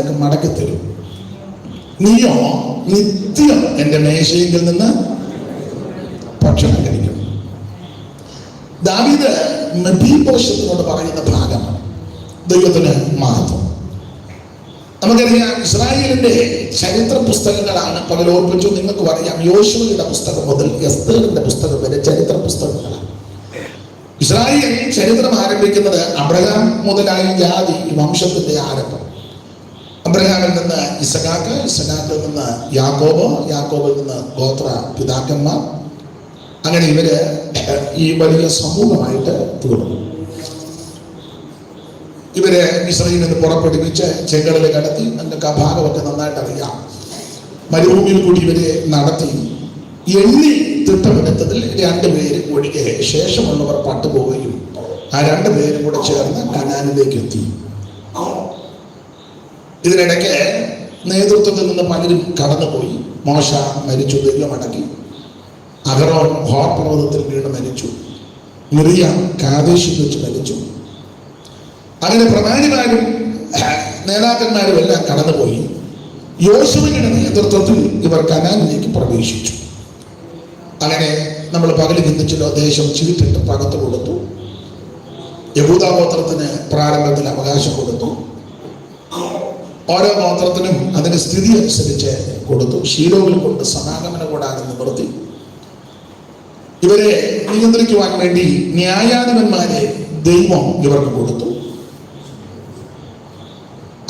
നിനക്ക് മടക്കി തരും. നീയോ നിത്യം എൻ്റെ മേശയിൽ നിന്ന് ഭക്ഷണം കഴിക്കും. ദാവീദ് മെഫീബോശത്തിനോട് പറയുന്ന ഭാഗം ദൈവത്തിന് മഹത്വം. നമുക്കറിയാം, ഇസ്രായേലിന്റെ ചരിത്ര പുസ്തകങ്ങളാണ് പകലോർപ്പിച്ചു. നിങ്ങൾക്ക് പറയാം, യോശുവയുടെ പുസ്തകം മുതൽ എസ്തേറിന്റെ പുസ്തകം വരെ ചരിത്ര പുസ്തകങ്ങളാണ്. ഇസ്രായേൽ ചരിത്രം ആരംഭിക്കുന്നത് അബ്രഹാം മുതലായ ജാതി വംശത്തിന്റെ ആരംഭം. അബ്രഹാമിൽ നിന്ന് ഇസഹാക്ക്, ഇസഹാക്കിൽ നിന്ന് യാക്കോബ്, യാക്കോബിൽ നിന്ന് ഗോത്ര പിതാക്കന്മാർ. അങ്ങനെ ഇവര് ഈ വലിയ സമൂഹമായിട്ട് തീർന്നു. ഇവര് ഇസ്രായേലിൽ നിന്ന് പുറപ്പെടുവിച്ച് ചെങ്കടല് കടത്തി. നിങ്ങൾക്ക് ആ ഭാഗമൊക്കെ നന്നായിട്ട് അറിയാം. മരുഭൂമിയിൽ കൂടി ഇവരെ നടത്തി. എണ്ണി തിട്ടമെടുത്തതിൽ 2 പേര് ഒഴികെ ശേഷമുള്ളവർ പട്ടുപോവുകയും ആ 2 പേരും കൂടെ ചേർന്ന് കനാനിലേക്ക് എത്തി. ഇതിനിടയ്ക്ക് നേതൃത്വത്തിൽ നിന്ന് പലരും കടന്നുപോയി. മോശ മരിച്ചു, ദൈവമടക്കി. അഹറോൻ ഹോർ പർവ്വതത്തിൽ വീണ് മരിച്ചു. മിറിയാം കാദേശിൽ വെച്ച് മരിച്ചു. അങ്ങനെ പ്രമാണിമാരും നേതാക്കന്മാരും എല്ലാം കടന്നുപോയി. യോശുവയുടെ നേതൃത്വത്തിൽ ഇവർ കനാനിലേക്ക് പ്രവേശിച്ചു. അങ്ങനെ നമ്മൾ പകല് ചിന്തിച്ചല്ലോ, ദേശം ചീട്ടിട്ട് പകത്ത് കൊടുത്തു. യഹൂദ ഗോത്രത്തിന് പ്രാരംഭത്തിൽ അവകാശം കൊടുത്തു. ഓരോ ഗോത്രത്തിനും അതിന്റെ സ്ഥിതി അനുസരിച്ച് കൊടുത്തു. ശീലോവിൽ കൊണ്ട് സമാഗമന കൂടാരം നിവർത്തി. ഇവരെ നിയന്ത്രിക്കുവാൻ വേണ്ടി ന്യായാധിപന്മാരെ ദൈവം ഇവർക്ക് കൊടുത്തു.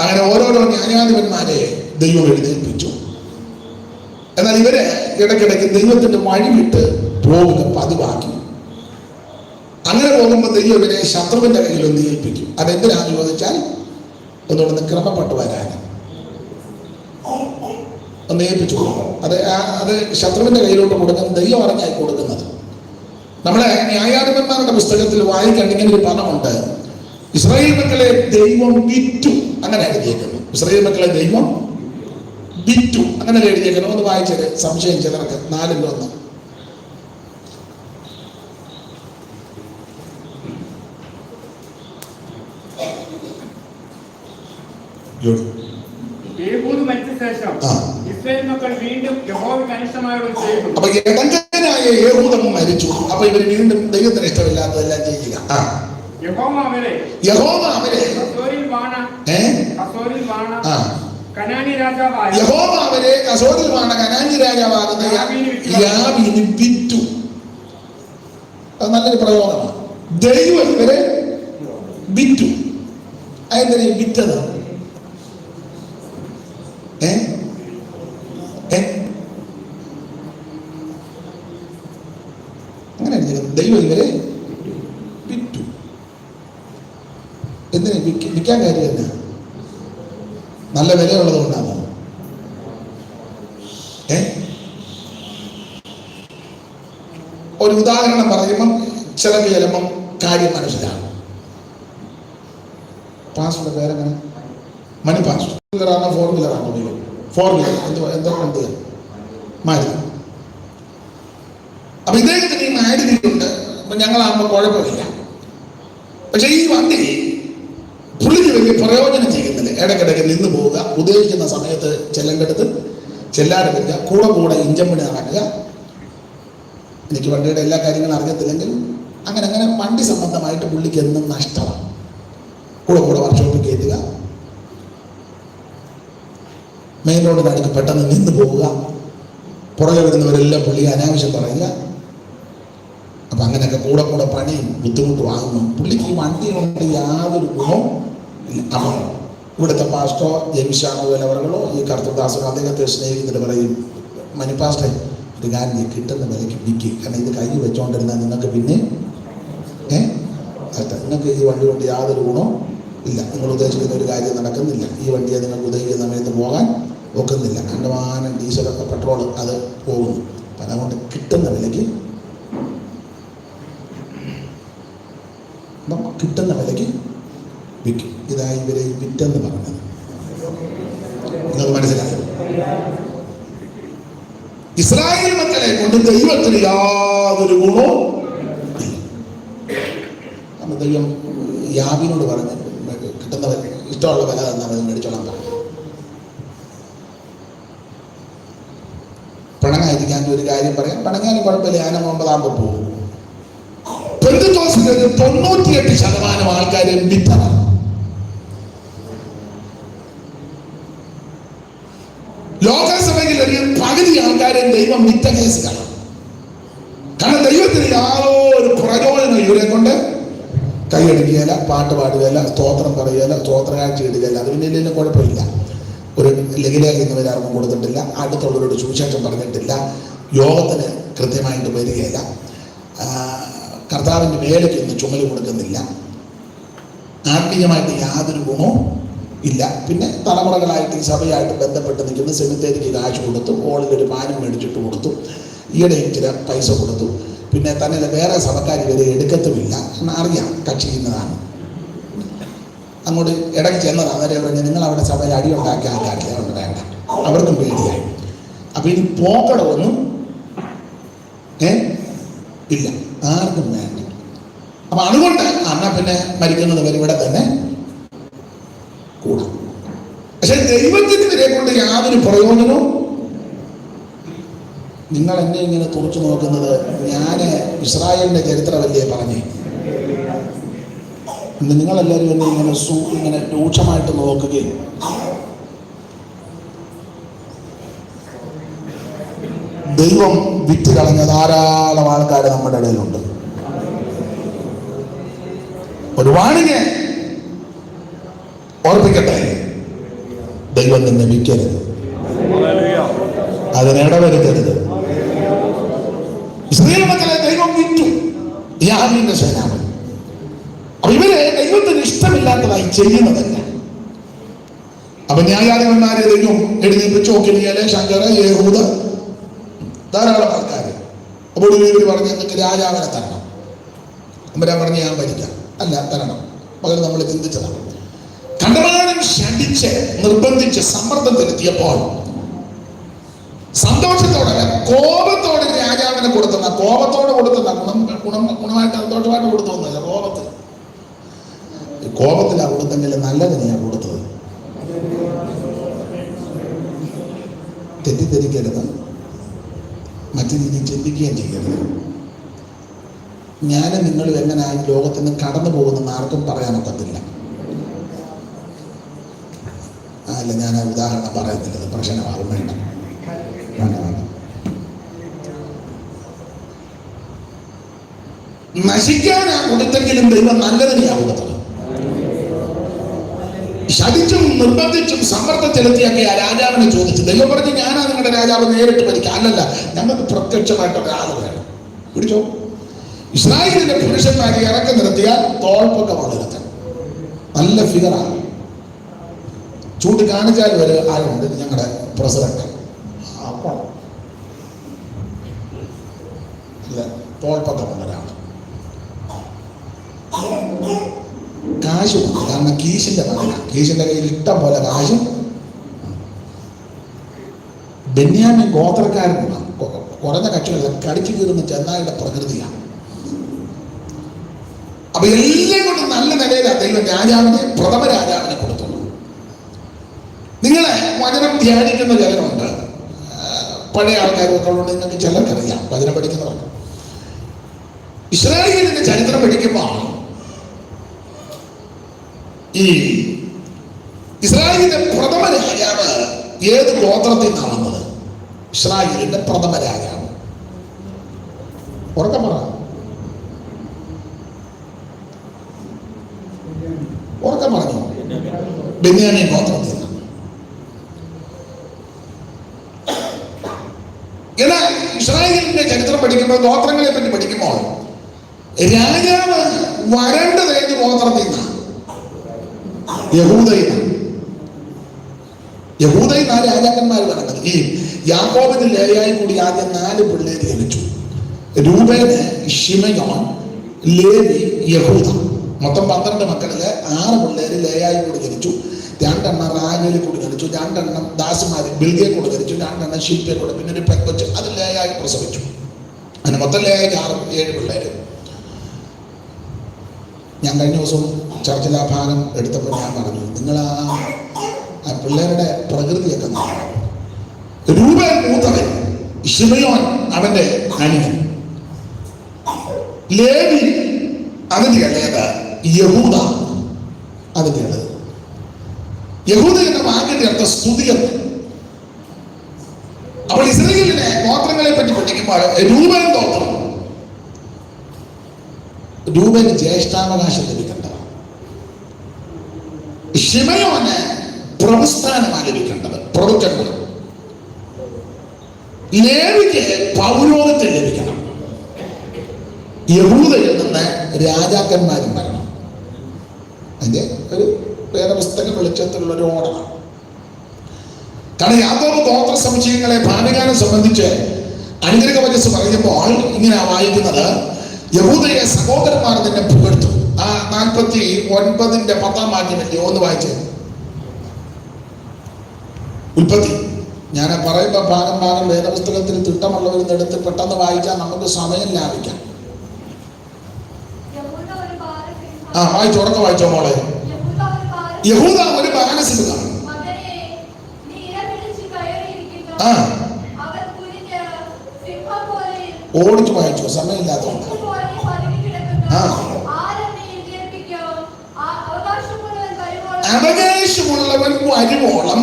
അങ്ങനെ ഓരോരോ ന്യായാധിപന്മാരെ ദൈവം എഴുന്നേൽപ്പിച്ചു. എന്നാൽ ഇവര് ഇടയ്ക്കിടയ്ക്ക് ദൈവത്തിന്റെ വഴി വിട്ട് പോവുക പതിവാക്കി. അങ്ങനെ പോകുമ്പോൾ ദൈവം ഇവരെ ശത്രുവിന്റെ കയ്യിൽ ഒന്ന് ഏൽപ്പിക്കും. അതെന്തിനാന്ന് ചോദിച്ചാൽ ഒന്നുകൊണ്ട് ക്രമപ്പെട്ടു വരാൻ ഒന്ന് ഏൽപ്പിച്ചു കൊടുക്കും. അത് ശത്രുവിന്റെ കയ്യിലോട്ട് കൊടുക്കുന്നത് ദൈവം അറിഞ്ഞായി കൊടുക്കുന്നത്. നമ്മളെ ന്യായാധിപന്മാരുടെ പുസ്തകത്തിൽ വായിക്കേണ്ട ഇങ്ങനെ ഒരു പദമുണ്ട്: ഇസ്രായേൽ മക്കളെ ദൈവം വിറ്റു. അങ്ങനെ എഴുതിയേക്കുന്നു. ഇസ്രായേൽ മക്കളെ ദൈവം വിറ്റു, അങ്ങനെ എഴുതിയേക്കുന്നു. ഒന്ന് വായിച്ചത് സംശയം ചിലർക്ക് 4-1. അപ്പൊ ഇടങ്കനായ യേഹൂദ മരിച്ചു. അപ്പൊ ഇവർ വീണ്ടും ദൈവത്തിന് ഇഷ്ടമില്ലാത്തതെല്ലാം ചെയ്യുക. യഹോവ അവരെ കസോരിൽ വാണ കനാനി രാജാവാകുന്ന യാബീന് വിറ്റു. അത് നല്ലൊരു പ്രയോഗമാണ്. ദൈവം ഇവരെ വിറ്റു. അതെന്തിനാ വിറ്റത്? അങ്ങനെ ദൈവം ഇവരെ വിറ്റു. എന്തിനാ വിൽക്കാൻ കാര്യം? എന്നാ നല്ല വിലയുള്ളത് കൊണ്ടാണ്. ഒരു ഉദാഹരണം പറയുമ്പം ചിലപ്പം കാര്യം മനസ്സിലാകും. പാസ്റ്റിന്റെ പേരെങ്ങനെ? മണി പാസ്റ്റ്. വീലറാണോ 4 വീലറാണോ? 4 വീലർ. എന്തൊക്കെ മാരുതി. അപ്പൊ ഇദ്ദേഹത്തിന് ഈ മാരുതിയുണ്ട്. അപ്പൊ ഞങ്ങളാകുമ്പോൾ കുഴപ്പമില്ല. പക്ഷെ ഈ വണ്ടി പുള്ളിക്ക് വലിയ പ്രയോജനം ചെയ്യുന്നില്ല. ഇടയ്ക്കിടയ്ക്ക് നിന്ന് പോവുക, ഉദ്ദേശിക്കുന്ന സമയത്ത് ചെല്ലണ്ടെടുത്ത് ചെല്ലാതെ വരിക, കൂടെ ഇഞ്ചൻ പണി നടക്കുക. എനിക്ക് വണ്ടിയുടെ എല്ലാ കാര്യങ്ങളും അറിയത്തില്ലെങ്കിൽ അങ്ങനെ വണ്ടി സംബന്ധമായിട്ട് പുള്ളിക്ക് എന്നും നഷ്ടമാണ്. കൂടെ വർക്ക്ഷോപ്പിൽ കയറ്റുക, മെയിൻ റോഡിന് അടുക്ക് പെട്ടെന്ന് നിന്ന് പോവുക, പുറകെ വരുന്നവരെല്ലാം പുള്ളി അനാവശ്യം പറയുക. അപ്പൊ അങ്ങനെയൊക്കെ കൂടെ പണിയും ബുദ്ധിമുട്ടും ആകുന്നു. പുള്ളിക്ക് ഈ വണ്ടി കൊണ്ട് യാതൊരു ഗുണവും ഇല്ല. അപ്പൊ ഇവിടുത്തെ പാസ്റ്റോ ജെമിഷാമുവലവர்களോ ഈ കർത്തദാസനോ അദ്ദേഹത്തെ സ്നേഹിച്ചിട്ട് പറയും, മണി പാസ്റ്റേ ഒരു കാര്യം കിട്ടുന്ന വിലയ്ക്ക് വിൽക്കുക. കാരണം ഇത് കൈ വെച്ചോണ്ടിരുന്നാൽ നിങ്ങൾക്ക് പിന്നെ നിങ്ങൾക്ക് ഈ വണ്ടി കൊണ്ട് യാതൊരു ഗുണവും ഇല്ല. നിങ്ങൾ ഉദ്ദേശിക്കുന്ന ഒരു കാര്യം നടക്കുന്നില്ല. ഈ വണ്ടിയെ നിങ്ങൾക്ക് ഉദ്ദേശിക്കുന്ന സമയത്ത് പോകാൻ ഒക്കുന്നില്ല. കണ്ടമാനം ഡീസലൊക്കെ പെട്രോൾ അത് പോകുന്നു. അപ്പം അതുകൊണ്ട് കിട്ടുന്ന വിലയ്ക്ക് വിൽക്കും. ഇതായി ഇവരെ വിറ്റെന്ന് പറഞ്ഞത്. നിങ്ങൾക്ക് മനസ്സിലായോ? ഇസ്രായേൽ മക്കളെ കൊണ്ട് ദൈവത്തിന് യാതൊരു ഗുണവും ഇല്ല. ദൈവം യാബിനോട് പറഞ്ഞ് കിട്ടുന്ന ഇഷ്ടമുള്ള വില തന്നാൽ അത് മേടിച്ചോളാൻ പറഞ്ഞു. പിണങ്ങായിരിക്കാൻ ഒരു കാര്യം പറയാം, പിണങ്ങാനും കുഴപ്പമില്ല, ഞാൻ 9 പോകും. പെന്തക്കോസ്തിൽ 98% ആൾക്കാരെ വിധവരാണ്. ലോകസഭയിൽ ഒരു പകുതി ആൾക്കാരെ ദൈവം വിറ്റ കേസുകളാണ്. കാരണം ദൈവത്തിന് യാതൊരു പ്രയോജനം ഇവരെ കൊണ്ട് കൈയടിക്കുകയില്ല, പാട്ട് പാടുകയില്ല, സ്തോത്രം പറയുകയില്ല, സ്തോത്രകാഴ്ച ഇടുകയില്ല. അത് പിന്നെ ഇതിന് കുഴപ്പമില്ല. ഒരു ലഘുലേഖ ഇന്നുവരാർക്കും കൊടുത്തിട്ടില്ല, അടുത്തുള്ളവരോട് സുവിശേഷം പറഞ്ഞിട്ടില്ല, യോഗത്തിന് കൃത്യമായിട്ട് വരികയില്ല, കർത്താവിൻ്റെ വേലയ്ക്ക് ഇന്ന് ചുമല് കൊടുക്കുന്നില്ല, ആത്മീയമായിട്ട് യാതൊരു ഗുണവും ഇല്ല. പിന്നെ തലമുറകളായിട്ട് ഈ സഭയായിട്ട് ബന്ധപ്പെട്ട് നിൽക്കുന്ന സെമിത്തേരിക്ക് കാശ് കൊടുത്തു, ഹോളിലൊരു പാനം മേടിച്ചിട്ട് കൊടുത്തു, ഈയിടെ ഇച്ചിരി പൈസ കൊടുത്തു. പിന്നെ തന്നെ വേറെ സഭക്കാർ വരെ എടുക്കത്തുമില്ല എന്നറിയാം, കക്ഷി ചെയ്യുന്നതാണ്. അങ്ങോട്ട് ഇടയ്ക്ക് ചെന്നതാണ്. അവരെ പറഞ്ഞ് നിങ്ങൾ അവിടെ സഭയിൽ അടി ഉണ്ടാക്കിയ ആൾക്കാരില്ല, അതുകൊണ്ട് വേണ്ട, അവർക്കും പേടിയായി. അപ്പം ഇനി പോക്കടമൊന്നും ഇല്ല, ആർക്കും വേണ്ട. അപ്പം അതുകൊണ്ട് എന്നാൽ പിന്നെ മരിക്കുന്നത് വരെ ഇവിടെ തന്നെ കൂടാം. പക്ഷെ ദൈവത്തിന് ഇവരെ കൊണ്ട് യാതൊരു പ്രയോജനവും. നിങ്ങൾ എന്നെ ഇങ്ങനെ തുറച്ചു നോക്കുന്നത്, ഞാൻ ഇസ്രായേലിന്റെ ചരിത്രമല്ലേ പറഞ്ഞേ. നിങ്ങളെല്ലാവരും എന്നെ ഇങ്ങനെ രൂക്ഷമായിട്ട് നോക്കുകയും ദൈവം വിറ്റ് കളഞ്ഞ ധാരാളം ആൾക്കാർ നമ്മുടെ ഇടയിലുണ്ട്. ഒരു വാണിനെ ഓർപ്പിക്കട്ടെ, ദൈവം നിന്നെ വിൽക്കരുത്, അതിനിടവരുത്തരുത്. ഇസ്രായേൽ മക്കളെ ദൈവം വിറ്റു, യാഹീന്റെ സേനാപതി. അപ്പൊ ഇവരെ ദൈവത്തിന് ഇഷ്ടമില്ലാത്തതായി ചെയ്യുന്നതല്ല. അപ്പൊ ന്യായാധിപന്മാരെ ദൈവം എഴുന്നേൽപ്പിച്ചു, ഒക്കിനിയേല്, ശങ്കര, യേഹൂദ, ധാരാളം ആൾക്കാർ. അപ്പോൾ ഇവർ പറഞ്ഞ് നിങ്ങൾക്ക് രാജാവിനെ തരണം. അമ്പരാൻ പറഞ്ഞ് ഞാൻ ഭരിക്കാം. അല്ല, തരണം. പകരം നമ്മൾ ചിന്തിച്ചതാണ്. കണ്ടമാനം ശഠിച്ച് നിർബന്ധിച്ച് സമ്മർദ്ദത്തിലെത്തിയപ്പോൾ സന്തോഷത്തോടെ, കോപത്തോടെ രാജാവിനെ കൊടുത്തുന്ന, കോപത്തോടെ കൊടുത്തുന്ന, ഗുണമായിട്ട് സന്തോഷമായിട്ട് കൊടുത്തൊന്നുമില്ല, കോപത്തിലാണ് കൊടുത്തെങ്കിൽ നല്ലതിനെയാണ് കൊടുത്തത്. തെറ്റിദ്ധരിക്കരുത്, മറ്റു രീതിയിൽ ചിന്തിക്കുകയും ചെയ്യരുത്. ഞാനും നിങ്ങളും എങ്ങനെയായി ലോകത്തിൽ നിന്ന് കടന്നു പോകുന്നെന്ന് ആർക്കും പറയാനൊക്കത്തില്ല. അല്ല, ഞാൻ ആ ഉദാഹരണം പറയുന്നില്ല, പ്രശ്നമാകും. വേണ്ട. നശിക്കാനാ കൊടുത്തെങ്കിലും ദൈവം നല്ലതിനെയാ കൊടുത്തത്. ശടിച്ചും നിർബന്ധിച്ചും സമ്മർദ്ദം ചെലുത്തിയൊക്കെ ആ രാജാവിനെ ചോദിച്ചു. ദൈവം പറഞ്ഞു, ഞാനാ നിങ്ങളുടെ രാജാവ്, നേരിട്ട് ഭരിക്കാം. അല്ലല്ല, ഞങ്ങൾക്ക് പ്രത്യക്ഷമായിട്ടൊക്കെ ആള് വേണം. പിടിച്ചോ. ഇസ്രായേലിന്റെ പുരുഷന്മാരെ ഇറക്കി നിർത്തിയാൽ തോൾപ്പൊക്കെ വളരുന്നത് നല്ല ഫിഗറാണ്. ചൂണ്ടിക്കാണിച്ചാൽ വരെ ആളുണ്ട്, ഞങ്ങളുടെ പ്രസിഡന്റ്. തോൾപ്പൊക്കെ വളരാണ്. കാശുണ്ട്, കാരണം കീശിന്റെ മകനാണ്. കീശിന്റെ കയ്യിൽ ഇഷ്ടം പോലെ കാശും. ബെന്യാമിൻ ഗോത്രക്കാരനാണ്. കുറഞ്ഞ കക്ഷികൾ കടിച്ചു കീറുന്ന ചെന്നായുടെ പ്രകൃതിയാണ്. അപ്പൊ എല്ലാം കൊണ്ട് നല്ല നിലയിലാണ് ദൈവം രാജാവിനെ, പ്രഥമ രാജാവിനെ കൊടുത്തുള്ളൂ. നിങ്ങളെ വചനം ധ്യാനിക്കുന്ന ചിലരുണ്ട്, പഴയ ആൾക്കാരൊക്കെ ഉള്ളത് നിങ്ങൾക്ക് ചിലർക്കറിയാം, വചനം പഠിക്കുന്നവർക്ക്. ഇസ്രായേലിന്റെ ചരിത്രം പഠിക്കുമ്പോൾ ഈ ഇസ്രായേലിന്റെ പ്രഥമ രാജാവ് ഏത് ഗോത്രത്തിൽ നിന്നാണ് വന്നത്? ഇസ്രായേലിന്റെ പ്രഥമ രാജാവ് ഉറക്കം പറ, ഉറക്കം പറഞ്ഞു. ബെന്യാമീൻ ഗോത്രത്തിൽ നിന്ന്. എന്നാൽ ഇസ്രായേലിന്റെ ചരിത്രം പഠിക്കുമ്പോൾ, ഗോത്രങ്ങളെ പറ്റി പഠിക്കുമ്പോൾ, രാജാവ് വരേണ്ടത് ഏത് ഗോത്രത്തിൽ നിന്നാണ്? യഹൂദയിൽ നിന്നാണ്. യഹൂദയിൽ 4 രാജാക്കന്മാർ വരേണ്ടത്. ഈ യാക്കോബിന് ലേയായി കൂടി ആദ്യം 4 പിള്ളേര് ജനിച്ചു. രൂബേന്, ശിമയോൻ, ലേവി, യഹൂദ. മൊത്തം 12 മക്കളില് 6 പിള്ളേര് ലേയായി കൂടി ജനിച്ചു. 2 എണ്ണം റാഗേലിൽ കൂടി ജനിച്ചു. 2 എണ്ണം ദാസിമാര് ബിൽഗയെ കൂടെ ജനിച്ചു. 2 എണ്ണം ശില്പയെ കൂടെ. പിന്നെ ഒരു പെങ്കൊച്ച്, അത് ലേയായി പ്രസവിച്ചു. അങ്ങനെ മൊത്തം ലേയായി 7 പിള്ളേര്. ഞാൻ കഴിഞ്ഞ ദിവസം ചർച്ചിൽ ആ ഭാഗം എടുത്തപ്പോൾ ഞാൻ പറഞ്ഞു, നിങ്ങൾ ആ പിള്ളേരുടെ പ്രകൃതിയൊക്കെ നോക്കണം. രൂപേൻ മൂത്തവൻ, ശിമയോൻ അവന്റെ അനിയൻ, ലേവി അതിന്റെ ഇളയത്, യഹൂദ അതിന്റെ ഇളയത്. യഹൂദ എന്ന വാക്കിന്റെ അർത്ഥം സ്തുതിയെന്ന്. അപ്പോൾ ഇസ്രായേലിലെ ഗോത്രങ്ങളെ പറ്റി പഠിക്കുമ്പോൾ രൂബേൻ ഗോത്രം, രൂബേന് ജ്യേഷ്ഠാവകാശം ലഭിക്കേണ്ടതാണ്. ശിമയോന് പ്രഭുസ്ഥാനമാണ് ലഭിക്കേണ്ടത്, പ്രഭുത്വങ്ങൾ. ലേവിക്ക് പൗരോഹിത്യം ലഭിക്കണം. യഹൂദയിൽ നിന്ന് രാജാക്കന്മാരും വരണം. അതിന്റെ ഒരു വേദപുസ്തക വെളിച്ചത്തിലുള്ള ഒരു ഓർഡറാണ്. കാരണം യാക്കോബ് ഗോത്ര സമുച്ചയങ്ങളെ ഭാവികാലം സംബന്ധിച്ച് അനുഗ്രഹ വചസ്സ് പറയുമ്പോൾ ഇങ്ങനെ വായിക്കുന്നത്, യഹൂദയെ സഹോദരന്മാർ തന്നെ പുകഴ്ത്തും. ആ 49 10 വാക്യമല്ലേ ഒന്ന് വായിച്ചത്. ഉൽപ്പത്തി, ഞാൻ പറയുമ്പോൾ ഭാഗം വേദപുസ്തകത്തിൽ തിട്ടമുള്ളവരിന്ന് എടുത്ത് പെട്ടെന്ന് വായിച്ചാൽ നമുക്ക് സമയം ലാഭിക്കാം. വായിച്ചോ, ഉറക്കെ വായിച്ചോ മോളെ. യഹൂദ ഒരു ബാലസിംഹം. ഓടിച്ചു വായിച്ചോ, സമയമില്ലാത്തതുകൊണ്ട്. അവകാശമുള്ളവൻ വരുവോളം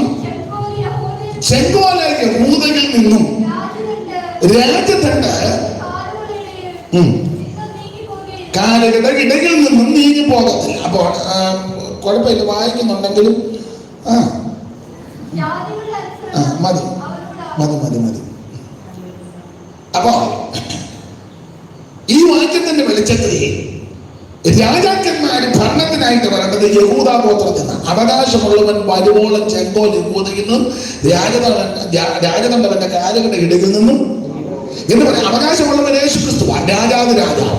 ചെങ്കോല യഹൂദയിൽ നിന്നും രാജ്യത്തിന്റെ കാലുകളുടെ ഇടയിൽ നിന്നും നീങ്ങി പോകത്തില്ല. അപ്പോൾ കുഴപ്പമില്ല, വായിക്കുന്നുണ്ടെങ്കിലും മതി മതി മതി മതി. അപ്പോ ഈ വാക്യത്തിന്റെ വെളിച്ചത്തിൽ രാജാക്കന്മാര് ഭരണത്തിനായിട്ട് വരേണ്ടത് യഹൂദ ഗോത്രത്തിൽ നിന്ന്. അവകാശമുള്ളവൻ വരുവോളം ചെങ്കോൽ യഹൂദയിൽ നിന്നും രാജതണ്ടവന്റെ കാലുകളുടെ ഇടയിൽ നിന്നും എന്ന് പറയാം. അവകാശമുള്ളവൻ യേശുക്രിസ്തുവാൻ, രാജാവ് രാജാവ്.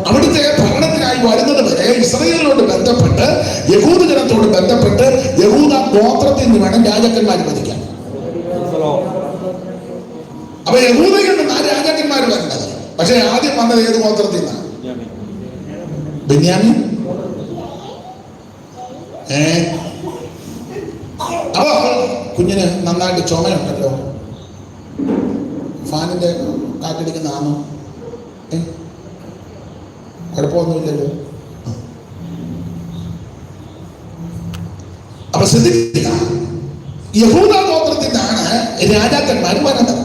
അവിടുത്തെ ഭരണത്തിനായി വരുന്നത് വരെ ഇസ്രായേലിനോട് ബന്ധപ്പെട്ട്, യഹൂദ ജനത്തോട് ബന്ധപ്പെട്ട് യഹൂദ ഗോത്രത്തിൽ നിന്ന് വേണം രാജാക്കന്മാർ ഭരിക്കാൻ. അപ്പൊ യഹൂദയിൽ നിന്നാണ് രാജാക്കന്മാർ വരുന്നത്. പക്ഷെ ആദ്യം വന്നത് ഏത് ഗോത്രത്തിൽ നിന്നാണ്? ബെന്യാമീൻ. അപ്പൊ കുഞ്ഞിന് നന്നായിട്ട് ചുമയുണ്ടല്ലോ, ഫാനിന്റെ കാറ്റടിക്കുന്ന ആണോ? കുഴപ്പമൊന്നുമില്ലല്ലോ. അപ്പൊ ശ്രദ്ധിക്കുക, യഹൂദ ഗോത്രത്തിൽ നിന്നാണ് രാജാക്കന്മാർ വരുന്നത്.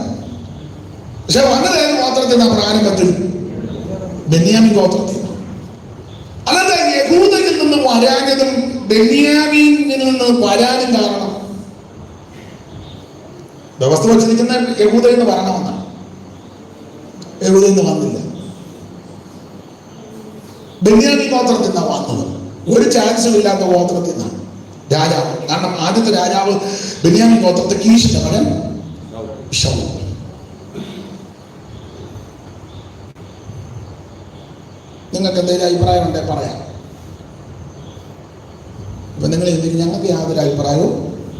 പക്ഷെ വന്നത് ഏത് ഗോത്രത്തിൽ നിന്നാണ്? പ്രാരംഭത്തിൽ ബെന്യാമീൻ ഗോത്രത്തിൽ. അല്ലാതെ യഹൂദയിൽ നിന്ന് വരാനതും ബെന്യാമീനിൽ നിന്ന് വരാനും കാരണം വ്യവസ്ഥ വച്ചിരിക്കുന്ന യഹൂദയിൽ നിന്ന് വരണമെന്നാണ്. യഹൂദയിൽ നിന്ന് വന്നില്ല, ബെന്യാമീൻ ഗോത്രത്തിൽ നിന്നാണ് വന്നത്. ഒരു ചാൻസും ഇല്ലാത്ത ഗോത്രത്തിൽ നിന്നാണ് രാജാവ്. കാരണം ആദ്യത്തെ രാജാവ് ബെന്യാമീൻ ഗോത്രത്തെ കീശിന്റെ മകൻ ശൗൽ. നിങ്ങൾക്ക് എന്തെങ്കിലും അഭിപ്രായം ഉണ്ടെങ്കിൽ പറയാം. ഇപ്പൊ നിങ്ങൾ എന്തെങ്കിലും, ഞങ്ങൾക്ക് യാതൊരു അഭിപ്രായവും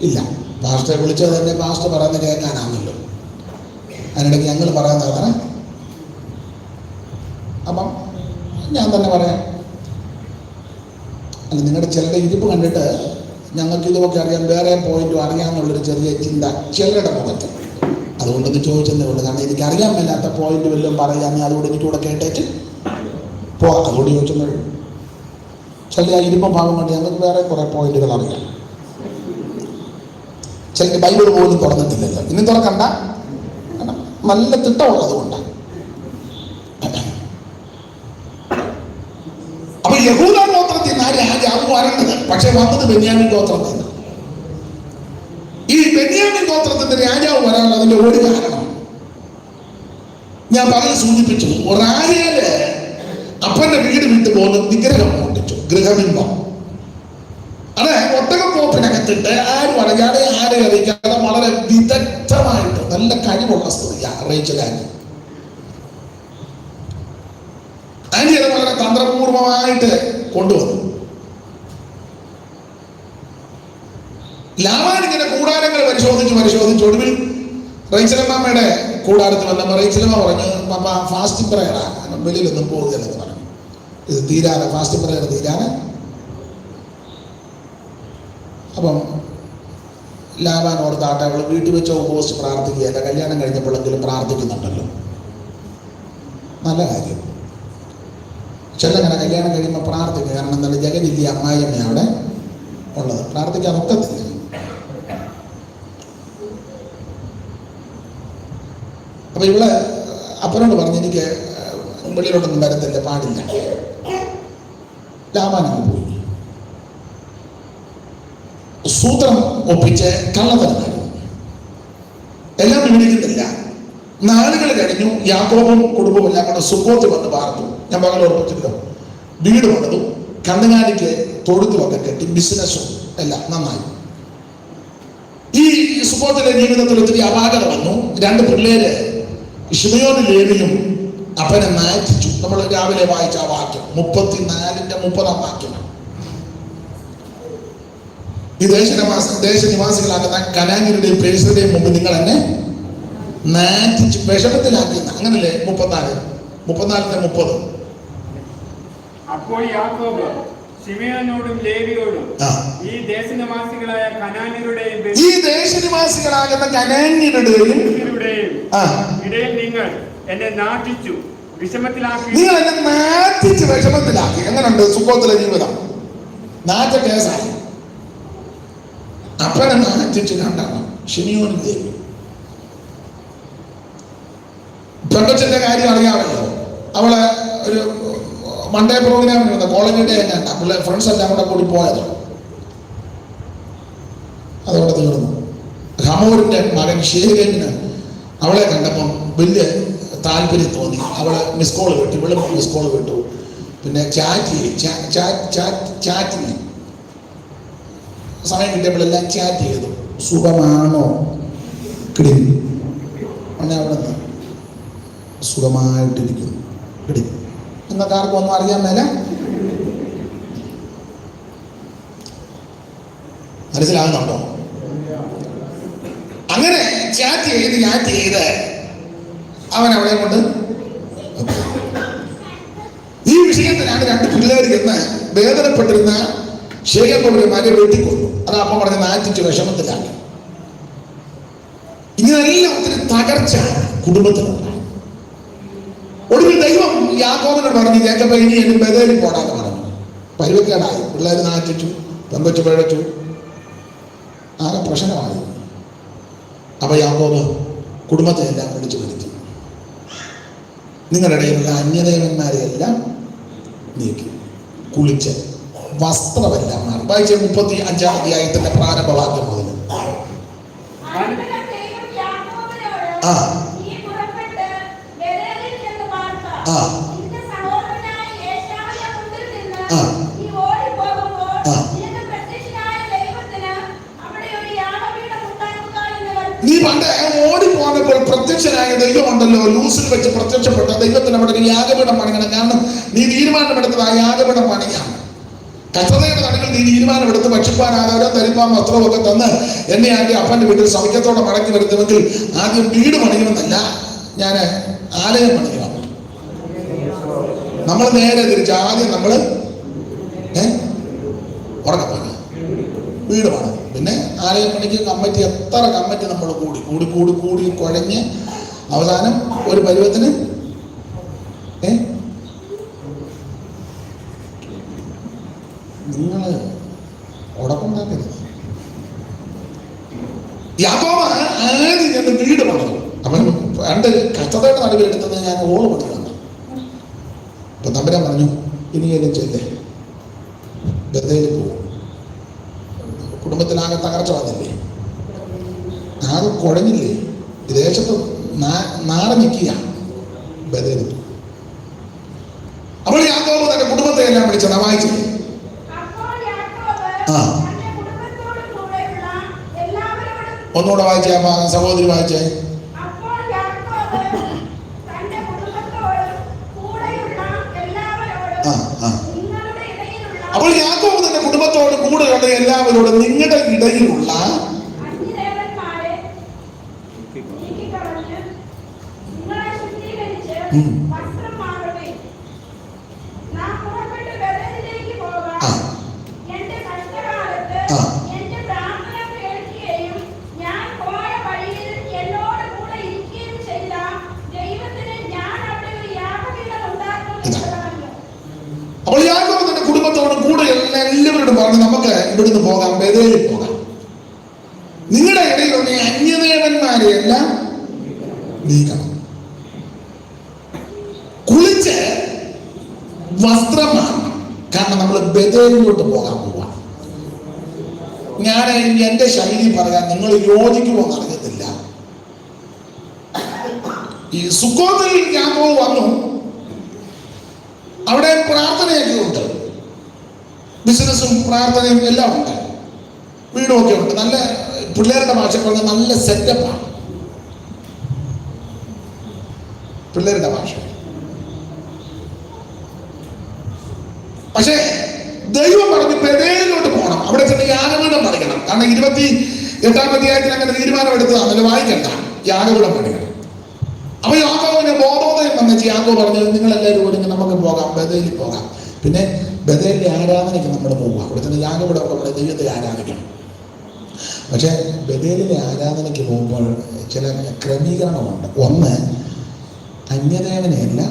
ഇല്ല. പാസ്റ്ററെ വിളിച്ചത് തന്നെ പാസ്റ്റർ പറയുന്നത് കേൾക്കാനാണല്ലോ. അതിനിടയ്ക്ക് ഞങ്ങൾ പറയുന്നതാണ്. അപ്പം ഞാൻ തന്നെ പറയാം. അല്ല, നിങ്ങളുടെ ചിലരുടെ ഇരിപ്പ് കണ്ടിട്ട് ഞങ്ങൾക്ക് ഇതുമൊക്കെ അറിയാം, വേറെ പോയിന്റും അറിയാമെന്നുള്ളൊരു ചെറിയ ചിന്ത ചിലരുടെ മുഖത്ത്. അതുകൊണ്ടൊന്ന് ചോദിച്ചെന്നേ ഉള്ളൂ. കാരണം എനിക്ക് അറിയാൻ മേലാത്ത പോയിന്റ് വല്ലതും പറയാമെന്ന് അതുകൊണ്ട് എനിക്കൂടെ കേട്ടേറ്റ് പോവാം. അതുകൊണ്ട് ചോദിച്ചെന്നേ ഉള്ളൂ. ചില ആ ഇരിപ്പം ഭാഗം കൊണ്ട് ഞങ്ങൾക്ക് വേറെ കുറെ പോയിന്റുകൾ അറിയാം. ചിലക്ക് ബൈബിൾ പോലും തുറന്നിട്ടില്ലല്ലോ. ഇനി തുറക്കണ്ട, നല്ല തിട്ടമുള്ളത് കൊണ്ടാണ്. അപ്പൊ യഹൂദ ഗോത്രത്തിൽ നിന്നാണ് രാജാവ് വരേണ്ടത്. പക്ഷെ വന്നത് ബെന്യാമീൻ ഗോത്രത്തിൽ നിന്ന്. ഈ ബെന്യാമീൻ ഗോത്രത്തിന്റെ രാജാവ് വരാനുള്ള അതിന്റെ ഒരു കാരണം ഞാൻ പകൽ സൂചിപ്പിച്ചു. റാഹേല് അപ്പന്റെ വീട് വിട്ടു പോകുന്ന വിഗ്രഹം പൊട്ടിച്ചു, ഗൃഹബിംബം. അത് ഒട്ടകപ്പോപ്പിനകത്തിട്ട് ആരും അറിയാതെ ആരെ അറിയിക്കാതെ വളരെ വിദഗ്ധമായിട്ട് നല്ല കഴിവുള്ള സ്ത്രീയാണ് റേച്ചൽ ആന്റി. ആന്റി അത് വളരെ തന്ത്രപൂർവമായിട്ട് കൊണ്ടുവന്നു. ലാവാൻ ഇങ്ങനെ കൂടാരങ്ങൾ പരിശോധിച്ച് ഒടുവിൽ റേച്ചലമ്മയുടെ കൂടാരത്തിൽ വന്നപ്പോൾ റേച്ചലമ്മ പറഞ്ഞു, പപ്പ ഫാസ്റ്റിംഗ് പ്രയറാണ്, വെളിയിലൊന്നും പോകുകയല്ലെന്ന് പറഞ്ഞു. ഇത് തീരാതെ, ഫാസ്റ്റിംഗ് പ്രയർ തീരാതെ. അപ്പം ലാബാൻ ഓർത്താട്ടെ അവൾ വീട്ടിൽ വെച്ച് ഉപവസിച്ച് പ്രാർത്ഥിക്കുകയല്ല, കല്യാണം കഴിഞ്ഞപ്പോഴെങ്കിലും പ്രാർത്ഥിക്കുന്നുണ്ടല്ലോ, നല്ല കാര്യം. ചിലങ്ങനെ കല്യാണം കഴിയുമ്പോൾ പ്രാർത്ഥിക്കുക. കാരണം എന്താണ്, ജഗനില്ല അമ്മായിയമ്മ അവിടെ ഉള്ളത്, പ്രാർത്ഥിക്കാൻ ഒക്കത്തില്ല. അപ്പൊ ഇവിടെ അപ്പനോട് പറഞ്ഞു, എനിക്ക് വെളിയിലോട്ടൊന്നും വരത്തില്ല, പാടില്ല. ലാബാനങ്ങ് പോയി. സൂത്രം ഒപ്പിച്ച് കള്ളത്തരം നടന്നു. എല്ലാം വിവരിക്കുന്നില്ല. നാളുകൾ കഴിഞ്ഞു. യാക്കോബും കുടുംബവും എല്ലാം കൂടെ സുക്കോത്ത് വന്ന് പാർത്തു. ഞാൻ പകൽ ഉറപ്പിച്ചിട്ടോ, വീട് പണിതു, കന്നുകാലിക്ക് തൊഴുത്തുമൊക്കെ കെട്ടി, ബിസിനസ്സും എല്ലാം നന്നായി. ഈ സുക്കോത്തിലെ ജീവിതത്തിൽ ഒത്തിരി അപാകത വന്നു. 2 പിള്ളേര് ശിമയോനും ലേവിയും അപ്പനെ നാറ്റിച്ചു. നമ്മൾ രാവിലെ വായിച്ച ആ വാക്യം 34-ന്റെ 30-ാം വാക്യമാണ്. ഈ ദേശനിവാസികളാകുന്ന കനാന്യരുടെയും പേഴ്സരുടെയും മുമ്പ് നിങ്ങൾ എന്നെ നാറ്റിച്ചു, വിഷമത്തിലാക്കിയെന്ന്. അങ്ങനല്ലേ 34-ന്റെ 30. അപ്പോൾ യാക്കോബ് ശിമയോനോടും ലേവിയോടും ഈ ദേശനിവാസികളാകുന്ന കനാന്യരുടെയും ഇടയിൽ നിങ്ങൾ എന്നെ നാറ്റിച്ചു, വിഷമത്തിലാക്കി. നിങ്ങൾ എന്നെ നാറ്റിച്ച് വിഷമത്തിലാക്കി. എങ്ങനെയുണ്ട് സുഖത്തിലെ ജീവിതം? നാറ്റ കേസായി. അപ്പനെ നാറ്റിച്ച് രണ്ടാണ് ശിമയോനും ലേവി. പെൺകൊച്ചിന്റെ കാര്യം അറിയാമല്ലോ. അവള് ഒരു മൺഡേ പ്രോഗ്രാമിന് വന്ന കോളേജിന്റെ എങ്ങാണ്ട പിള്ളേർ ഫ്രണ്ട്സ് എല്ലാം കൂടെ കൂടി പോയത്. അതോടെ തീർന്നു. ഹമോറിന്റെ മകൻ ഷേഖേന് അവളെ കണ്ടപ്പം വലിയ താല്പര്യം തോന്നി. അവള് മിസ് കോൾ വിട്ടു, ഇവളും മിസ് കോൾ വിട്ടു. പിന്നെ ചാറ്റിന് സമയം കിട്ടിയപ്പോഴെല്ലാം ചാറ്റ് ചെയ്തു. സുഖമാണോ കിടി? അവിടെ നിന്ന് സുഖമായിട്ടിരിക്കുന്നു കിടി. നിങ്ങൾക്ക് ആർക്കും ഒന്നും അറിയാൻ മേല. മനസ്സിലാകുന്നുണ്ടോ? അങ്ങനെ ചാറ്റ് ചെയ്ത് അവൻ അവിടെ കൊണ്ട് ഈ വിഷയത്തിലാണ് 2 പിള്ളേർ എന്ന് വേദനപ്പെട്ടിരുന്ന ശേഖരന്റെ മകൻ വെട്ടിക്കൊന്നു. അത് അപ്പം പറഞ്ഞ നാറ്റിച്ച് വിഷമത്തിലാണ്. ഇങ്ങനെല്ലാം ഒത്തിരി തകർച്ച കുടുംബത്തിലുണ്ടായി. ഒടുവിൽ ദൈവം യാക്കോബിനോട് പറഞ്ഞു, യാക്കോബ് ഇനി എനിക്ക് ബഥേലിൽ പോടാന്ന് പറഞ്ഞു. പരുവക്കേടായി. പിള്ളേർ നാറ്റിച്ചു, പെങ്കൊച്ചു പിഴച്ചു, ആകെ പ്രശ്നമായി. അപ്പൊ യാക്കോബ് കുടുംബത്തെ എല്ലാം വിളിച്ചു വരുത്തി. നിങ്ങളുടെ ഇടയിലുള്ള അന്യദേവന്മാരെയെല്ലാം നീക്കി, കുളിച്ച് വസ്ത്രമെല്ലാം മാറി. വായിച്ച 35-ാം അധ്യായത്തിന്റെ പ്രാരംഭവാക്യം മുതൽ. നീ പണ്ട് ഓടിപ്പോന്നപ്പോൾ പ്രത്യക്ഷനായ ദൈവമുണ്ടല്ലോ, ലൂസിൽ വെച്ച് പ്രത്യക്ഷപ്പെട്ട ദൈവത്തിന് അവിടെ ഒരു യാഗപീഠം പണിയണം. കാരണം നീ തീരുമാനമെടുത്തത് ആ യാഗപീഠം പണിയാണ്. കഷ്ടതയുടെ നടുവിൽ നീ തീരുമാനമെടുത്ത് ഭക്ഷിപ്പാൻ ആധാരം ധരിപ്പാൻ വസ്ത്രവും ഒക്കെ തന്ന് എന്നെ ആക്കി അപ്പൻ്റെ വീട്ടിൽ സൗഖ്യത്തോടെ മടക്കി വരുത്തുമെങ്കിൽ ആദ്യം വീട് പണിയണമെന്നല്ല, ഞാൻ ആലയം പണിയണം. നമ്മൾ നേരെ തിരിച്ച് ആദ്യം നമ്മൾ ഉറക്കപ്പണി, വീട് പണി, പിന്നെ ആലയം പണിക്ക് കമ്മിറ്റി, എത്ര കമ്മിറ്റി നമ്മൾ കൂടി കൂടി കൂടി കൂടി കുഴഞ്ഞ് അവസാനം ഒരു പരുവത്തിന് നിങ്ങൾ ഉടക്കുണ്ടാക്കരുത്. യാക്കോബ് ആദ്യം ഞാൻ വീട് പണിതു. അവൻ 2 കഷ്ടതയുടെ നടുവിൽ എടുത്തത് ഞാൻ ഓള് പണിതാണ്. അപ്പൊ തമ്പുരാൻ പറഞ്ഞു, ഇനിയെങ്കിലും ചെല്ലേ, ബഥേലിൽ പോകും. കുടുംബത്തിനാകെ തകർച്ച വന്നില്ലേ, ആകെ കുഴഞ്ഞില്ലേ, ദേശത്ത് നാളെ നിൽക്കുക ബഥേലിൽ. അപ്പോൾ യാക്കോബ് തന്റെ കുടുംബത്തെ എല്ലാം വിളിച്ചത് വായിച്ചില്ലേ? ഒന്നുകൂടെ വായിച്ചേ, സഹോദരി വായിച്ചേ. അപ്പോൾ യാക്കോബ് തന്റെ കുടുംബത്തോട് കൂടെയുള്ള എല്ലാവരോടും നിങ്ങളുടെ ഇടയിലുള്ള ബഥേലിൽ പോകാം. നിങ്ങളുടെ ഇടയിലുള്ള അന്യദേവന്മാരെ എല്ലാം നീക്കണം. കുളിച്ച് വസ്ത്രം മാറണം. കാരണം നമ്മൾ ബഥേലിലോട്ട് പോകാൻ പോവാം. ഞാൻ എന്റെ ശൈലി പറയാൻ നിങ്ങൾ യോജിക്കുമോ എന്നറിയത്തില്ല. ഈ സുക്കോത്തിൽ യാക്കോബ് വന്നു. അവിടെ പ്രാർത്ഥനയൊക്കെ ഉണ്ട്, ബിസിനസ്സും പ്രാർത്ഥനയും എല്ലാം ഉണ്ട്, വീടും ഒക്കെ ഉണ്ട്. നല്ല പിള്ളേരുടെ ഭാഷ പറഞ്ഞ നല്ല സെറ്റപ്പാണ് പിള്ളേരുടെ ഭാഷ. പക്ഷേ ദൈവം പറഞ്ഞു ബഥേലിലോട്ട് പോകണം, അവിടെ ചെന്ന് യാഗപീഠം പണിയണം. കാരണം 28-ാം അധ്യായത്തിൽ അങ്ങനെ തീരുമാനമെടുത്തതാണല്ലോ, വായിക്കണ്ട, യാഗപീഠം പണിയണം. അപ്പൊ യാക്കോബിന് ബോധോദയം വന്നിച്ച് യാക്കോബ് പറഞ്ഞു നിങ്ങളെല്ലാവരും ഒരുങ്ങി നമുക്ക് പോകാം, ബഥേലിൽ പോകാം. പിന്നെ ബഥേലിലെ ആരാധനയ്ക്ക് നമ്മൾ പോകാം. അവിടെ തന്നെ യാഗപീഠമൊക്കെ നമ്മുടെ ദൈവത്തെ ആരാധിക്കണം. പക്ഷെ ബഥേലിലെ ആരാധനയ്ക്ക് പോകുമ്പോൾ ചില ക്രമീകരണമുണ്ട്. ഒന്ന്, അന്യദേവനെയല്ല,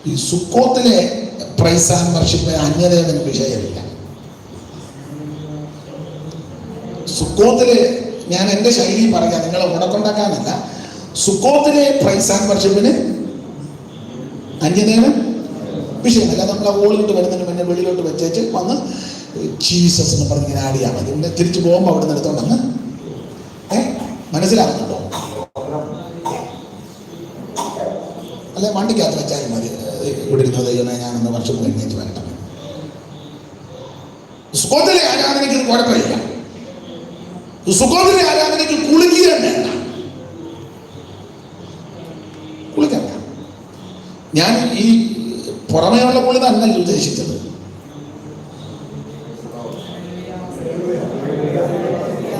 ഈ സുക്കോത്തിലെ പ്രൈസ് ആൻഡ് വർഷിപ്പ് അന്യദേവന് വിഷയമില്ല. സുക്കോത്തില് ഞാൻ എൻ്റെ ശൈലി പറയാം, നിങ്ങളെ ഉടക്കൊണ്ടാക്കാനല്ല. സുക്കോത്തിലെ പ്രൈസ് ആൻഡ് വർഷിപ്പിന് അന്യദേവൻ വിഷയമല്ല. നമ്മളെ ഹോളിലോട്ട് വരുന്നതിന് മുന്നേ വെളിയിലോട്ട് വെച്ചേച്ച് വന്ന് ജീസസ് എന്ന് പറഞ്ഞ് ഇങ്ങനെ ആഡ് ചെയ്യാൻ മതി. പിന്നെ തിരിച്ചു പോകുമ്പോൾ അവിടെ നിന്ന് എടുത്തോണ്ടെന്ന് മനസ്സിലാക്കുന്നുണ്ടോ? അല്ലെ വണ്ടിക്കകത്ത് വെച്ചാലും മതി. ഇവിടെ ഇരുന്ന ദൈവമേ ഞാനൊന്ന് വർഷം കഴിഞ്ഞേച്ച് വരട്ടെ. സുഖത്തിലെ ആരാധനയ്ക്ക് കുഴപ്പമില്ല. സുഖത്തിലെ ആരാധനയ്ക്ക് കുളിക്കുക വേണ്ട, കുളിക്കണ്ട. ഞാൻ ഈ പുറമേയുള്ള കുളി തന്നല്ല ഉദ്ദേശിച്ചത്.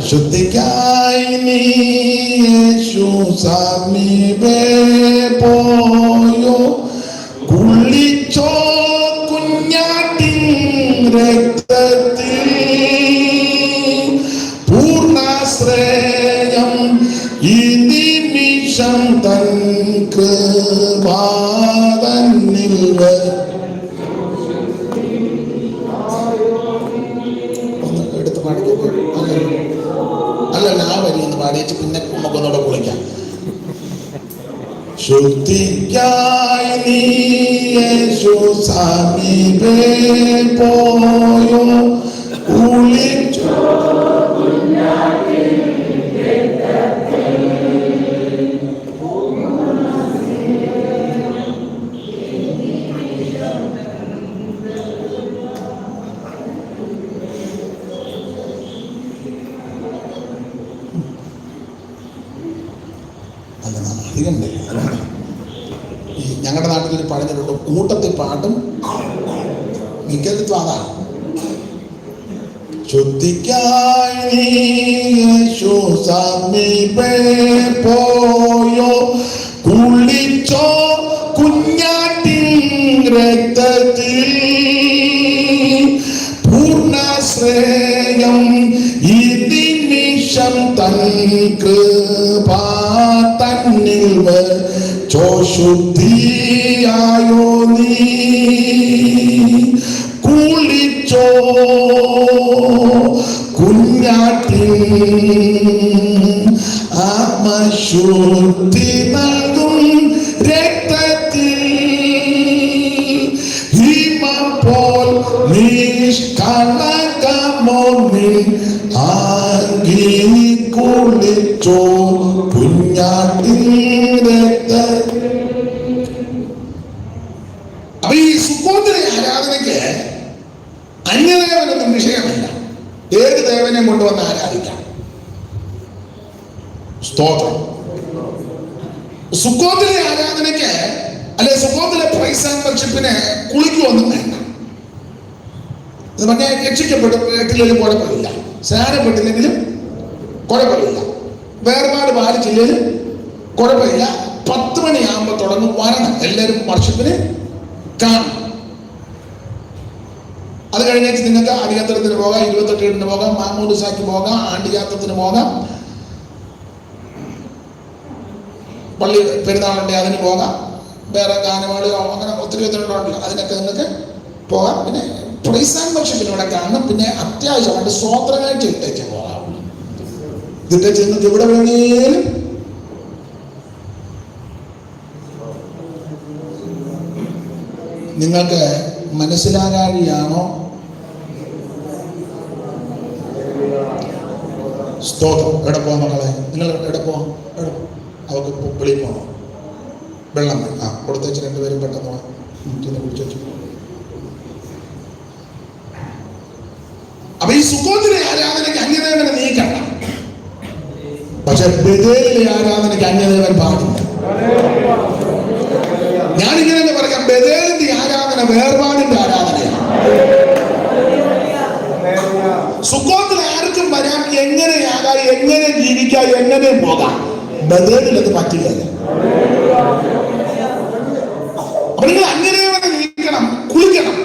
ശുദ്ധിക്കായി നീ യേശു സമീപേ പോയോ, കുളിച്ചോ കുഞ്ഞാട്ടിൻ രക്തത്തിൽ, പൂർണ്ണാശ്രയം ഈ നിമിഷം തൻ കൃപാതന്നിൽ. ഒന്ന് എടുത്ത് പാടിക്കോ. അല്ലല്ല, ആ വരി ഒന്ന് പാടിയിട്ട് പിന്നെ നമുക്കൊന്നുകൂടെ കുളിക്കാം. ശുദ്ധിക്കായി നീ യേശു സമീപേ പോയോ, കുളിച്ചോ ഈ ഞങ്ങളുടെ നാട്ടിൽ പറഞ്ഞിട്ടുണ്ട്, കൂട്ടത്തിൽ പാട്ടും മിക്കതും അതാണ്. ശുദ്ധിക്കായി നീ യേശു സമീപേ പോയോ, കുളിച്ചോ കുഞ്ഞാട്ടിൻ രക്തത്തിൽ, പൂർണ്ണാശ്രയം ഈ നിമിഷം തൻ കൃപാ തന്നിൽ വെച്ചോ, ശുദ്ധിയായോ നീ കുളിച്ചോ കുഞ്ഞാട്ടിൻ ആത്മശുദ്ധി നൽകും രക്തത്തിൽ, ഹിമപോൽ നിഷ്കളങ്കമോ നിൻ ആംഗി കുളിച്ചോ കുഞ്ഞാട്ടിൻ രക്തത്തിൽ. അപ്പൊ ഈ സുക്കോത്തിലെ ആരാധനയ്ക്ക് അന്യദേവനൊന്നും വിഷയമല്ല. ഏത് ദേവനെ കൊണ്ടുവന്ന് ആരാധിക്കാം. സ്തോത്രം. സുക്കോത്തിലെ ആരാധനയ്ക്ക് അല്ലെ സുക്കോത്തിലെ പ്രൈസ് ആൻഡ് വർഷിപ്പിന് കുളിക്കുവൊന്നും വേണ്ട. ഇത് പറഞ്ഞാൽ രക്ഷിക്കപ്പെട്ടില്ലെങ്കിലും കുഴപ്പമില്ല, സ്നാനപ്പെട്ടില്ലെങ്കിലും കുഴപ്പമില്ല, വേർപാട് പാലിച്ചില്ലെങ്കിലും കുഴപ്പമില്ല. 10 മണിയാകുമ്പോൾ തുടങ്ങും, വരണം, എല്ലാവരും വർഷിപ്പിന് കാണും. അത് കഴിഞ്ഞേക്ക് നിങ്ങൾക്ക് അടിയാത്രത്തിന് പോകാം, 28 പോകാം, മാമൂദിസാക്ക് പോകാം, ആണ്ടിയാത്രത്തിന് പോകാം, പള്ളി പെരുന്നാളുണ്ട് അതിന് പോകാം, വേറെ ഗാനമേളയോ അങ്ങനെ ഒത്തിരി ഉണ്ടല്ലോ, അതിനൊക്കെ നിങ്ങൾക്ക് പോകാം. പിന്നെ പ്രൈസ് ആൻഡ് വർഷിപ്പിന് ഇവിടെ കാണണം. പിന്നെ അത്യാവശ്യമായിട്ട് സ്വോത്രമായിട്ട് ഇട്ടേച്ച് പോകാവുള്ളൂ. ഇതിട്ടേച്ച് നിങ്ങൾക്ക് എവിടെ വേണേലും നിങ്ങൾക്ക് മനസ്സിലാകാതെയാണോ? സ്തോത്രം. എവിടെ പോവാ മക്കളെ? നിങ്ങൾ എവിടെ പോവാം? അവർക്ക് വെളിയിൽ പോകണം. വെള്ളം കൊടുത്തേച്ച് രണ്ടുപേരും പെട്ടെന്ന് കുടിച്ചു വെച്ചു. അപ്പൊ ഈ സുക്കോത്തിലെ ആരാധനയ്ക്ക് അന്യദേവനെ നീക്കണ്ട. പക്ഷെ ബഥേലിലെ ആരാധനയ്ക്ക് അന്യദേവൻ പാടില്ല. ഞാനിങ്ങനെ പറയാം, ബഥേലിന്റെ ആരാധന വേർപാടിന്റെ ആരാധനയാണ്. സുക്കോത്തിൽ ആർക്കും വരാം, എങ്ങനെയാകാം, എങ്ങനെ ജീവിക്കാം, എങ്ങനെ പോകാം. ബഥേലിൽ അത് പറ്റില്ല. അപ്പൊ നിങ്ങൾ അങ്ങനെ നീക്കണം, കുളിക്കണം.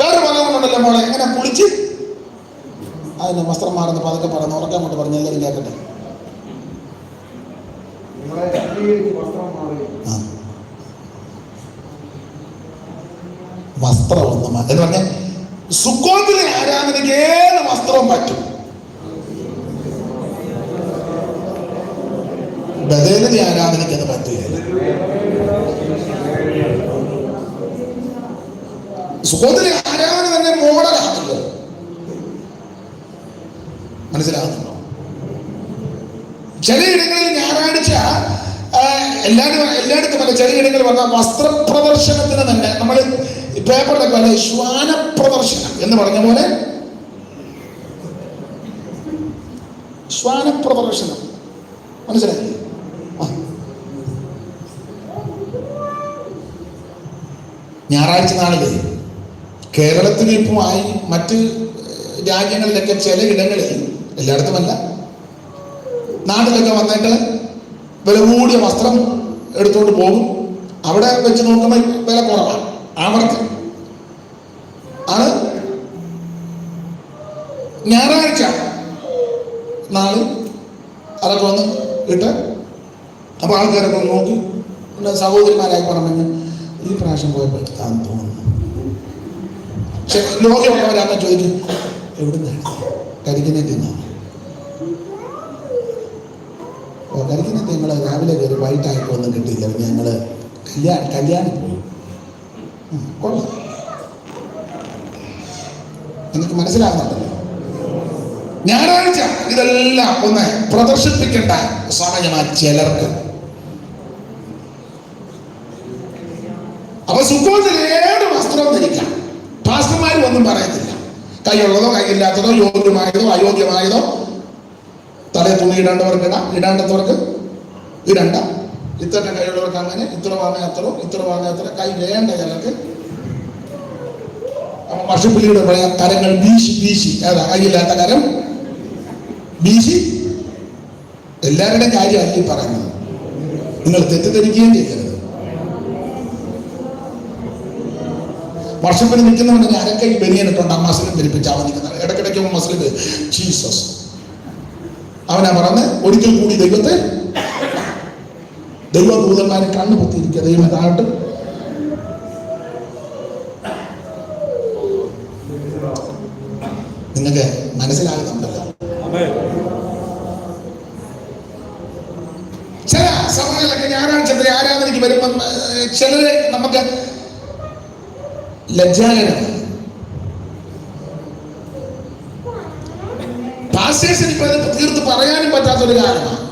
വേറെ പലതുകൊണ്ടല്ലോ മോളെ, എങ്ങനെ കുളിച്ച് അതിന് വസ്ത്രം മാറുന്ന പതൊക്കെ പറയുന്ന ഉറക്കാൻ കൊണ്ട് പറഞ്ഞ് എല്ലാവരും കേൾക്കട്ടെ. വസ്ത്രം ഒന്നും എന്ന് പറഞ്ഞ സുക്കോത്തിലെ ആരാധനയ്ക്ക് ഏത് വസ്ത്രവും പറ്റും. ബഥേലിന്റെ ആരാധനയ്ക്ക് അത് പറ്റുകയില്ല. സുക്കോത്തിലെ ആരാധന തന്നെ മോഡലാണല്ലോ. മനസ്സിലാകുന്നുണ്ടോ? ചിലയിടങ്ങളിൽ ഞായറാഴ്ച എല്ലായിടത്തും അല്ല, ചിലയിടങ്ങളിൽ പറഞ്ഞ വസ്ത്ര പ്രദർശനത്തിന് തന്നെ നമ്മൾ പേപ്പറിലൊക്കെ പോലെ ശ്വാന പ്രദർശനം എന്ന് പറഞ്ഞ പോലെ ശ്വാന പ്രദർശനം. മനസ്സിലായി? ഞായറാഴ്ച നാളില് കേരളത്തിൽ ഇപ്പോൾ ആയി, മറ്റ് രാജ്യങ്ങളിലൊക്കെ ചില ഇടങ്ങളിൽ, എല്ലായിടത്തുമല്ല, നാട്ടിലൊക്കെ വന്നിട്ട് വില കൂടിയ വസ്ത്രം എടുത്തുകൊണ്ട് പോകും. അവിടെ വെച്ച് നോക്കുമ്പോൾ വില കുറവാണ്. അവർക്ക് ആണ് ഞായറാഴ്ച നാള് അതൊക്കെ വന്ന് ഇട്ട് അപ്പൊ ആൾക്കാരൊക്കെ നോക്കി. പിന്നെ സഹോദരിമാരായി പറഞ്ഞു, ഈ പ്രാവശ്യം പോയപ്പോൾ എടുത്താന്ന് തോന്നുന്നു. പക്ഷെ ലോകമുള്ളവരാന്ന് ചോദിക്കും, എവിടുന്നാണ് കരിക്കിനെ തിന്നാണ്? കരിക്കിനെ ഞങ്ങൾ രാവിലെ കയറി വൈകിട്ടായപ്പോൾ ഒന്നും കിട്ടിയില്ല. ഞങ്ങൾ കല്യാണം പോയി. കൊള്ളാം. എനിക്ക് മനസ്സിലാകുന്നുണ്ടല്ലോ. ഞായറാഴ്ച ഇതെല്ലാം ഒന്ന് പ്രദർശിപ്പിക്കേണ്ട സമയമാണ് ചിലർക്ക്. അപ്പൊ സുക്കോത്തിൽ ഏത് വസ്ത്രവും ധരിക്കാം. പാസ്റ്റർമാരും ഒന്നും പറയത്തില്ല. കൈയുള്ളതോ കൈയില്ലാത്തതോ, യോഗ്യമായതോ അയോഗ്യമായതോ, തലേ തുണി ഇടേണ്ടവർക്ക് ഇടാം, ഇടാണ്ടവർക്ക് ഇടണ്ട. ഇത്ര കൈയുള്ളവർക്ക് അങ്ങനെ, ഇത്ര വാങ്ങാൻ അത്രോ, ഇത്ര വാങ്ങാൻ അത്ര. കൈ വേണ്ട ചിലർക്ക്. വർഷപ്പിള്ളിയുടെ പറയാം, കരങ്ങൾ വീശി വീശി, അതാ കൈയില്ലാത്ത കരം വീശി. എല്ലാവരുടെയും കാര്യമല്ല ഈ പറയുന്നത്. നിങ്ങൾ തെറ്റിദ്ധരിക്കുകയും ചെയ്യരുത്. വർഷപ്പിന് നിൽക്കുന്നവന്റെ അരക്കൈ ബനിയനിട്ടുണ്ട്, മസ്ലിം ധരിപ്പിച്ച് അവൻ നിൽക്കുന്നത്. ഇടയ്ക്കിടയ്ക്ക് മസ്ലിം ജീസസ് അവനാ പറഞ്ഞ് ഒരിക്കൽ കൂടി ദൈവദൂതന്മാരെ കണ്ണു പൊത്തിയിരിക്കുക. ദൈവം താട്ട് നിങ്ങൾക്ക് മനസ്സിലാകുന്നുണ്ടല്ലോ. ചില സമയങ്ങളിലൊക്കെ ഞായറാഴ്ചത്തെ ആരാധനയ്ക്ക് വരുമ്പം ചിലരെ നമുക്ക് ലജ്ജാകരമാണ്. പാസ്റ്റേഴ്സിന് ഇപ്പൊ തീർത്ത് പറയാനും പറ്റാത്തൊരു കാര്യമാണ്.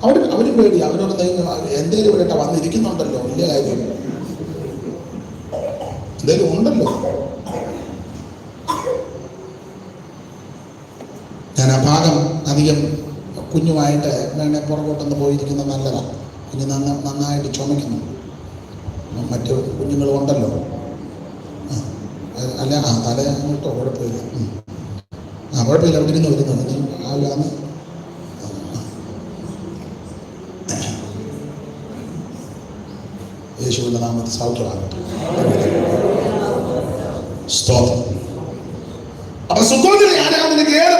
അവരും പേടി. അവരോട് എന്തേലും ഇവിടെ വന്നിരിക്കുന്നുണ്ടല്ലോ, വലിയ കാര്യം എന്തേലും ഉണ്ടല്ലോ. ഞാൻ ആ ഭാഗം അധികം കുഞ്ഞുമായിട്ട് വേണേ പുറകോട്ടൊന്ന് പോയിരിക്കുന്നത് നല്ലതാണ്. കുഞ്ഞ് നന്നായിട്ട് ചുമയ്ക്കുന്നു. മറ്റു കുഞ്ഞുങ്ങളും ഉണ്ടല്ലോ. അല്ല തല അങ്ങോട്ടോ കുഴപ്പമില്ല. കുഴപ്പമില്ല, അവിടെ ഇരുന്ന് വരുന്നുണ്ട്. ആകാന്ന് യേശുവിന്റെ നാമത്തിൽ സൗഖ്യമാകട്ടെ. സ്തോത്രം. അപ്പൊ സുക്കോത്തിലെ ആരാധനയ്ക്ക് ഏത്